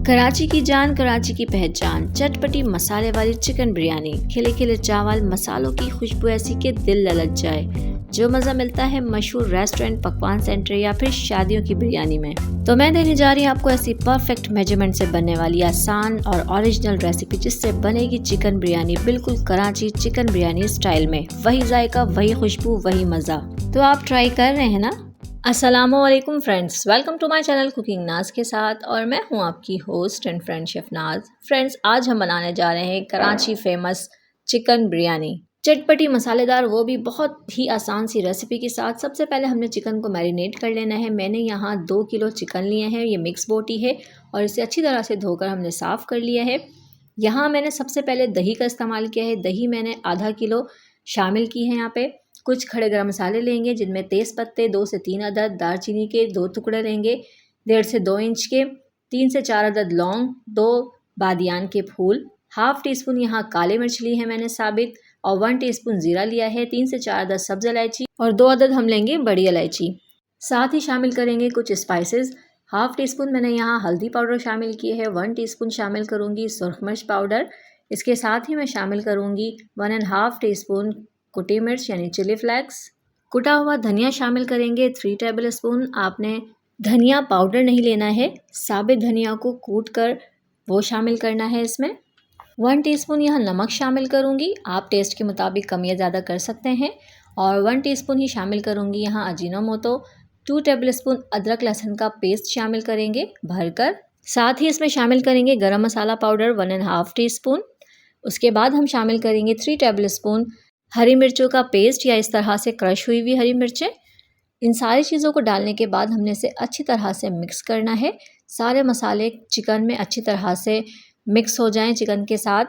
कराची की जान, कराची की पहचान, चटपटी मसाले वाली चिकन बिरयानी, खिले खिले चावल, मसालों की खुशबू ऐसी कि दिल ललच जाए। जो मज़ा मिलता है मशहूर रेस्टोरेंट, पकवान सेंटर या फिर शादियों की बिरयानी में, तो मैं देने जा रही हूँ आपको ऐसी परफेक्ट मेजरमेंट से बनने वाली आसान और ओरिजिनल रेसिपी, जिससे बनेगी चिकन बिरयानी बिल्कुल कराची चिकन बिरयानी स्टाइल में। वही जायका, वही खुशबू, वही मज़ा। तो आप ट्राई कर रहे हैं ना? अस्सलामुअलैकुम friends, welcome to my channel cooking Naaz के साथ, और मैं हूं आपकी host and friend chef Naaz. Friends, आज हम बनाने जा रहे हैं कराची फेमस चिकन बिरयानी, चटपटी मसालेदार, वो भी बहुत ही आसान सी रेसिपी के साथ। सबसे पहले हमने चिकन को मैरिनेट कर लेना है। मैंने यहाँ 2 किलो चिकन लिए हैं, ये मिक्स बोटी है, और इसे अच्छी तरह से धोकर हमने साफ़ कर लिया है। यहाँ मैंने सबसे पहले दही का इस्तेमाल किया है। दही मैंने आधा किलो शामिल की है। यहाँ पे कुछ खड़े गरम मसाले लेंगे, जिनमें तेज़ पत्ते 2 से 3 अदद, दालचीनी के 2 टुकड़े लेंगे, 1.5 से 2 इंच के, 3 से 4 अदद लौंग, 2 बादियान के फूल, हाफ़ टी स्पून यहाँ काली मिर्च ली है मैंने साबित, और 1 टीस्पून ज़ीरा लिया है, 3 से 4 अदद सब्ज़ इलायची, और 2 अदद हम लेंगे बड़ी इलायची। साथ ही शामिल करेंगे कुछ स्पाइसेस। हाफ़ टी स्पून मैंने यहाँ हल्दी पाउडर शामिल किए है, 1 टीस्पून शामिल करूँगी सुरख मिर्च पाउडर। इसके साथ ही मैं शामिल करूँगी 1.5 टीस्पून कुटी मिर्च यानी चिली फ्लेक्स। कुटा हुआ धनिया शामिल करेंगे 3 टेबल स्पून। आपने धनिया पाउडर नहीं लेना है, साबित धनिया को कूट कर वो शामिल करना है इसमें। 1 टीस्पून यहाँ नमक शामिल करूँगी, आप टेस्ट के मुताबिक कम या ज़्यादा कर सकते हैं। और 1 टीस्पून ही शामिल करूँगी यहाँ अजीनोमोटो। 2 टेबल स्पून अदरक लहसुन का पेस्ट शामिल करेंगे भरकर। साथ ही इसमें शामिल करेंगे गरम मसाला पाउडर 1.5 टीस्पून। उसके बाद हम शामिल करेंगे 3 टेबल स्पून हरी मिर्चों का पेस्ट, या इस तरह से क्रश हुई हुई हरी मिर्चें। इन सारी चीज़ों को डालने के बाद हमने इसे अच्छी तरह से मिक्स करना है। सारे मसाले चिकन में अच्छी तरह से मिक्स हो जाएं चिकन के साथ।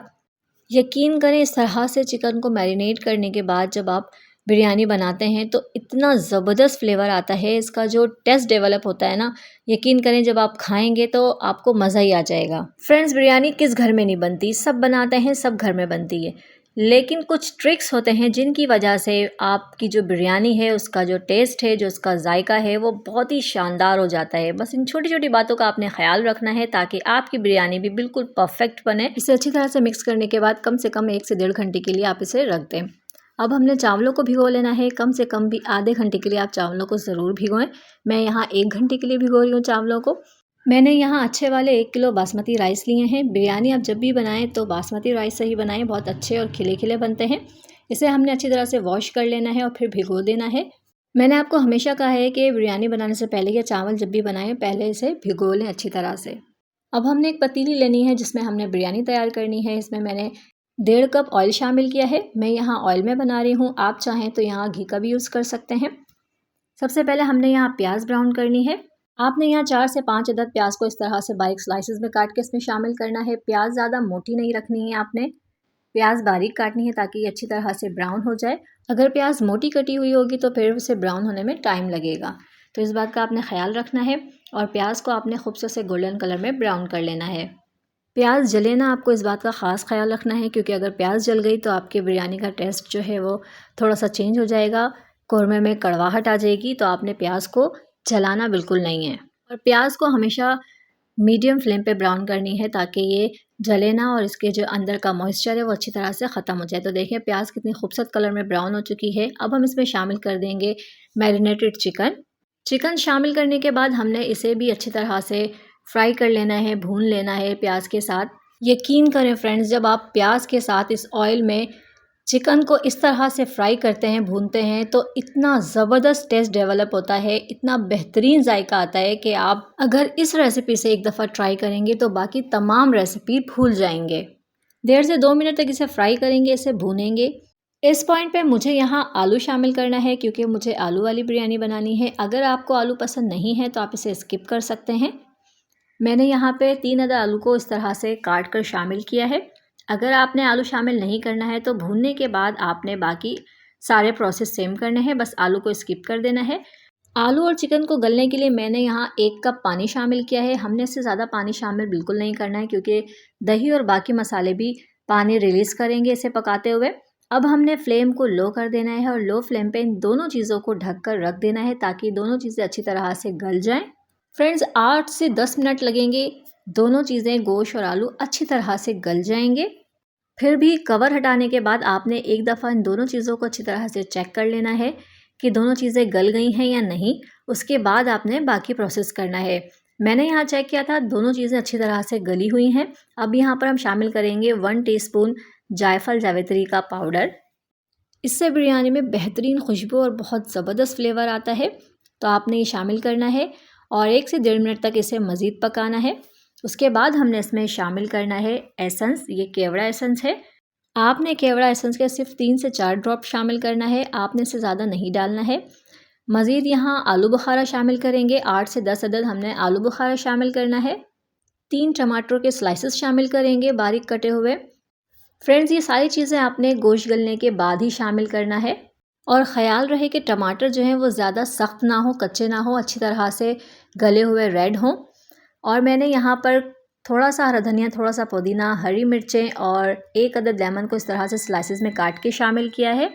यकीन करें, इस तरह से चिकन को मैरिनेट करने के बाद जब आप बिरयानी बनाते हैं तो इतना ज़बरदस्त फ्लेवर आता है, इसका जो टेस्ट डेवलप होता है ना, यकीन करें जब आप खाएंगे तो आपको मज़ा ही आ जाएगा। फ्रेंड्स, बिरयानी किस घर में नहीं बनती, सब बनाते हैं, सब घर में बनती है, लेकिन कुछ ट्रिक्स होते हैं जिनकी वजह से आपकी जो बिरयानी है उसका जो टेस्ट है, जो उसका जायका है, वो बहुत ही शानदार हो जाता है। बस इन छोटी छोटी बातों का आपने ख्याल रखना है ताकि आपकी बिरयानी भी बिल्कुल परफेक्ट बने। इसे अच्छी तरह से मिक्स करने के बाद कम से कम 1 से 1.5 घंटे के लिए आप इसे रख दें। अब हमने चावलों को भिगो लेना है, कम से कम भी आधे घंटे के लिए आप चावलों को ज़रूर भिगोएं। मैं यहाँ 1 घंटे के लिए भिगो रही हूँ चावलों को। मैंने यहाँ अच्छे वाले 1 किलो बासमती राइस लिए हैं। बिरयानी आप जब भी बनाएं तो बासमती राइस से ही बनाएं, बहुत अच्छे और खिले खिले बनते हैं। इसे हमने अच्छी तरह से वॉश कर लेना है और फिर भिगो देना है। मैंने आपको हमेशा कहा है कि बिरयानी बनाने से पहले या चावल जब भी बनाएं, पहले इसे भिगो लें अच्छी तरह से। अब हमने एक पतीली लेनी है जिसमें हमने बिरयानी तैयार करनी है। इसमें मैंने 1.5 कप ऑयल शामिल किया है। मैं यहाँ ऑयल में बना रही हूँ, आप चाहें तो यहाँ घी का भी यूज़ कर सकते हैं। सबसे पहले हमने यहाँ प्याज ब्राउन करनी है। आपने यहाँ 4 से 5 अदद प्याज को इस तरह से बारीक स्लाइसेस में काट के इसमें शामिल करना है। प्याज ज़्यादा मोटी नहीं रखनी है, आपने प्याज बारीक काटनी है ताकि ये अच्छी तरह से ब्राउन हो जाए। अगर प्याज मोटी कटी हुई होगी तो फिर उसे ब्राउन होने में टाइम लगेगा, तो इस बात का आपने ख्याल रखना है। और प्याज को आपने खूबसूरत से गोल्डन कलर में ब्राउन कर लेना है। प्याज जले ना, आपको इस बात का ख़ास ख्याल रखना है, क्योंकि अगर प्याज जल गई तो आपके बिरयानी का टेस्ट जो है वो थोड़ा सा चेंज हो जाएगा, कौरमे में कड़वाहट आ जाएगी। तो आपने प्याज को जलाना बिल्कुल नहीं है, और प्याज को हमेशा मीडियम फ्लेम पे ब्राउन करनी है ताकि ये जले ना और इसके जो अंदर का मॉइस्चर है वो अच्छी तरह से ख़त्म हो जाए। तो देखें, प्याज कितनी खूबसूरत कलर में ब्राउन हो चुकी है। अब हम इसमें शामिल कर देंगे मैरिनेटेड चिकन। चिकन शामिल करने के बाद हमने इसे भी अच्छी तरह से फ्राई कर लेना है, भून लेना है प्याज के साथ। यकीन करें फ्रेंड्स, जब आप प्याज के साथ इस ऑयल में चिकन को इस तरह से फ्राई करते हैं, भूनते हैं, तो इतना ज़बरदस्त टेस्ट डेवलप होता है, इतना बेहतरीन जायका आता है कि आप अगर इस रेसिपी से एक दफ़ा ट्राई करेंगे तो बाकी तमाम रेसिपी भूल जाएंगे। 1.5 से 2 मिनट तक इसे फ्राई करेंगे, इसे भूनेंगे। इस पॉइंट पे मुझे यहाँ आलू शामिल करना है, क्योंकि मुझे आलू वाली बिरयानी बनानी है। अगर आपको आलू पसंद नहीं है तो आप इसे स्किप कर सकते हैं। मैंने यहाँ पे 3 अदद आलू को इस तरह से काट कर शामिल किया है। अगर आपने आलू शामिल नहीं करना है तो भूनने के बाद आपने बाकी सारे प्रोसेस सेम करने हैं, बस आलू को स्किप कर देना है। आलू और चिकन को गलने के लिए मैंने यहाँ 1 कप पानी शामिल किया है। हमने इससे ज़्यादा पानी शामिल बिल्कुल नहीं करना है, क्योंकि दही और बाकी मसाले भी पानी रिलीज़ करेंगे इसे पकाते हुए। अब हमने फ्लेम को लो कर देना है और लो फ्लेम पे इन दोनों चीज़ों को ढक कर रख देना है ताकि दोनों चीज़ें अच्छी तरह से गल जाएँ। फ्रेंड्स, 8 से 10 मिनट लगेंगे दोनों चीज़ें गोश्त और आलू अच्छी तरह से गल जाएंगे। फिर भी कवर हटाने के बाद आपने एक दफ़ा इन दोनों चीज़ों को अच्छी तरह से चेक कर लेना है कि दोनों चीज़ें गल गई हैं या नहीं। उसके बाद आपने बाकी प्रोसेस करना है। मैंने यहाँ चेक किया था, दोनों चीज़ें अच्छी तरह से गली हुई हैं। अब यहाँ पर हम शामिल करेंगे 1 टीस्पून जायफल जावित्री का पाउडर। इससे बिरयानी में बेहतरीन खुशबू और बहुत ज़बरदस्त फ्लेवर आता है। तो आपने ये शामिल करना है और 1 से 1.5 मिनट तक इसे मज़ीद पकाना है। उसके बाद हमने इसमें शामिल करना है एसेंस। ये केवड़ा एसेंस है। आपने केवड़ा एसेंस के सिर्फ 3 से 4 ड्रॉप शामिल करना है, आपने इससे ज़्यादा नहीं डालना है। मज़ीद यहाँ आलू बुखारा शामिल करेंगे। 8 से 10 अदद हमने आलू बुखारा शामिल करना है। 3 टमाटर के स्लाइसेस शामिल करेंगे बारीक कटे हुए। फ्रेंड्स, ये सारी चीज़ें आपने गोश्त गलने के बाद ही शामिल करना है और ख़याल रहे कि टमाटर जो हैं वो ज़्यादा सख्त ना हो, कच्चे ना हो, अच्छी तरह से गले हुए रेड हों। और मैंने यहाँ पर थोड़ा सा हरा धनिया, थोड़ा सा पुदीना, हरी मिर्चें और 1 अदद लेमन को इस तरह से स्लाइसेस में काट के शामिल किया है।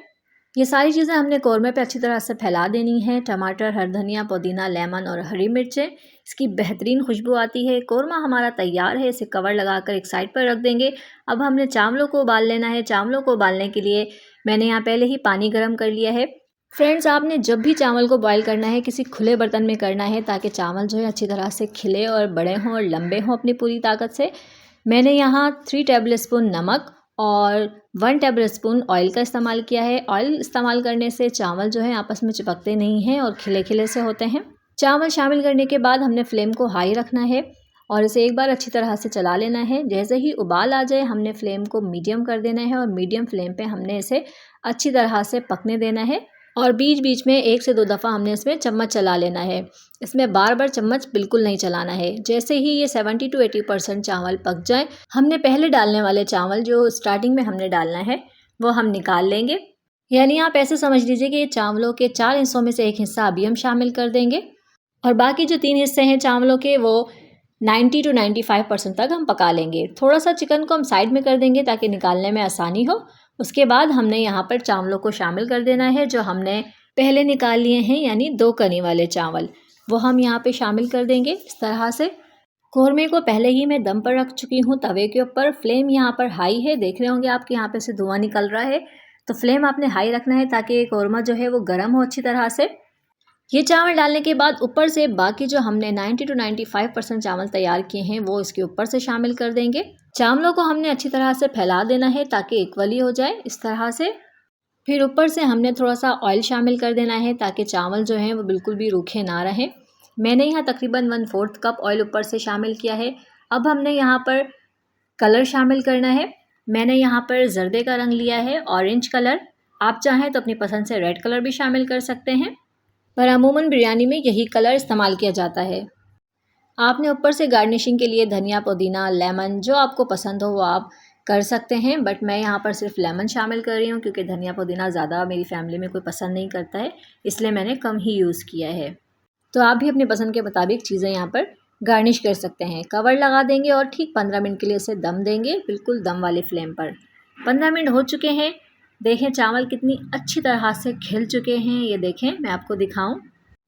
ये सारी चीज़ें हमने कौरमे पे अच्छी तरह से फैला देनी है। टमाटर, हरा धनिया, पुदीना, लेमन और हरी मिर्चें, इसकी बेहतरीन खुशबू आती है। कौरमा हमारा तैयार है, इसे कवर लगाकर एक साइड पर रख देंगे। अब हमने चावलों को उबाल लेना है। चावलों को उबालने के लिए मैंने यहाँ पहले ही पानी गर्म कर लिया है। फ्रेंड्स, आपने जब भी चावल को बॉईल करना है किसी खुले बर्तन में करना है ताकि चावल जो है अच्छी तरह से खिले और बड़े हों और लंबे हों अपनी पूरी ताकत से। मैंने यहाँ 3 टेबल स्पून नमक और 1 टेबल स्पून ऑयल का इस्तेमाल किया है। ऑयल इस्तेमाल करने से चावल जो है आपस में चिपकते नहीं हैं और खिले खिले से होते हैं। चावल शामिल करने के बाद हमने फ्लेम को हाई रखना है और इसे एक बार अच्छी तरह से चला लेना है। जैसे ही उबाल आ जाए हमने फ्लेम को मीडियम कर देना है और मीडियम फ्लेम पे हमने इसे अच्छी तरह से पकने देना है और बीच बीच में 1 से 2 दफ़ा हमने इसमें चम्मच चला लेना है। इसमें बार बार चम्मच बिल्कुल नहीं चलाना है। जैसे ही ये 70 to 80% चावल पक जाए, हमने पहले डालने वाले चावल जो स्टार्टिंग में हमने डालना है वो हम निकाल लेंगे। यानी आप ऐसे समझ लीजिए कि ये चावलों के 4 हिस्सों में से एक हिस्सा अभी हम शामिल कर देंगे और बाकी जो 3 हिस्से हैं चावलों के वो 90 to 95% तक हम पका लेंगे। थोड़ा सा चिकन को हम साइड में कर देंगे ताकि निकालने में आसानी हो। उसके बाद हमने यहाँ पर चावलों को शामिल कर देना है जो हमने पहले निकाल लिए हैं, यानी 2 कनी वाले चावल, वो हम यहाँ पे शामिल कर देंगे इस तरह से। कौरमे को पहले ही मैं दम पर रख चुकी हूँ तवे के ऊपर। फ्लेम यहाँ पर हाई है, देख रहे होंगे आपके यहाँ पे से धुआं निकल रहा है। तो फ्लेम आपने हाई रखना है ताकि कौरमा जो है वो गर्म हो अच्छी तरह से। ये चावल डालने के बाद ऊपर से बाकी जो हमने 90 to 95% चावल तैयार किए हैं वो इसके ऊपर से शामिल कर देंगे। चावलों को हमने अच्छी तरह से फैला देना है ताकि इक्वली हो जाए इस तरह से। फिर ऊपर से हमने थोड़ा सा ऑयल शामिल कर देना है ताकि चावल जो हैं वो बिल्कुल भी रूखे ना रहें। मैंने यहाँ तकरीबन 1/4 कप ऑयल ऊपर से शामिल किया है। अब हमने यहाँ पर कलर शामिल करना है। मैंने यहाँ पर जर्दे का रंग लिया है, ऑरेंज कलर। आप चाहें तो अपनी पसंद से रेड कलर भी शामिल कर सकते हैं, पर अमूमन बिरयानी में यही कलर इस्तेमाल किया जाता है। आपने ऊपर से गार्निशिंग के लिए धनिया, पुदीना, लेमन जो आपको पसंद हो वो आप कर सकते हैं, बट मैं यहाँ पर सिर्फ लेमन शामिल कर रही हूँ क्योंकि धनिया पुदीना ज़्यादा मेरी फैमिली में कोई पसंद नहीं करता है, इसलिए मैंने कम ही यूज़ किया है। तो आप भी अपनी पसंद के मुताबिक चीज़ें यहाँ पर गार्निश कर सकते हैं। कवर लगा देंगे और ठीक 15 मिनट के लिए इसे दम देंगे, बिल्कुल दम वाली फ्लेम पर। 15 मिनट हो चुके हैं। देखें चावल कितनी अच्छी तरह से खिल चुके हैं। ये देखें, मैं आपको दिखाऊं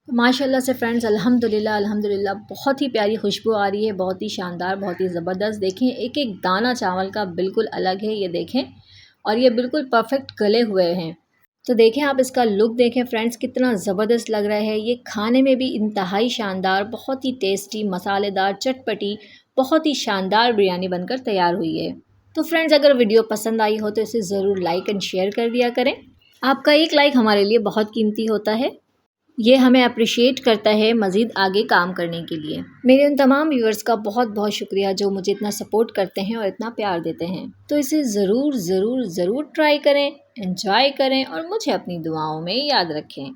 तो माशाल्लाह से फ्रेंड्स, अल्हम्दुलिल्लाह अल्हम्दुलिल्लाह बहुत ही प्यारी खुशबू आ रही है, बहुत ही शानदार, बहुत ही ज़बरदस्त। देखें एक एक दाना चावल का बिल्कुल अलग है, ये देखें, और ये बिल्कुल परफेक्ट गले हुए हैं। तो देखें आप इसका लुक देखें फ्रेंड्स, कितना ज़बरदस्त लग रहा है। ये खाने में भी इंतहाई शानदार, बहुत ही टेस्टी, मसालेदार, चटपटी, बहुत ही शानदार बिरयानी बनकर तैयार हुई है। तो फ्रेंड्स, अगर वीडियो पसंद आई हो तो इसे ज़रूर लाइक एंड शेयर कर दिया करें। आपका एक लाइक हमारे लिए बहुत कीमती होता है, ये हमें अप्रिशिएट करता है मज़ीद आगे काम करने के लिए। मेरे उन तमाम व्यूअर्स का बहुत बहुत शुक्रिया जो मुझे इतना सपोर्ट करते हैं और इतना प्यार देते हैं। तो इसे ज़रूर ज़रूर ज़रूर ट्राई करें, एंजॉय करें और मुझे अपनी दुआओं में याद रखें।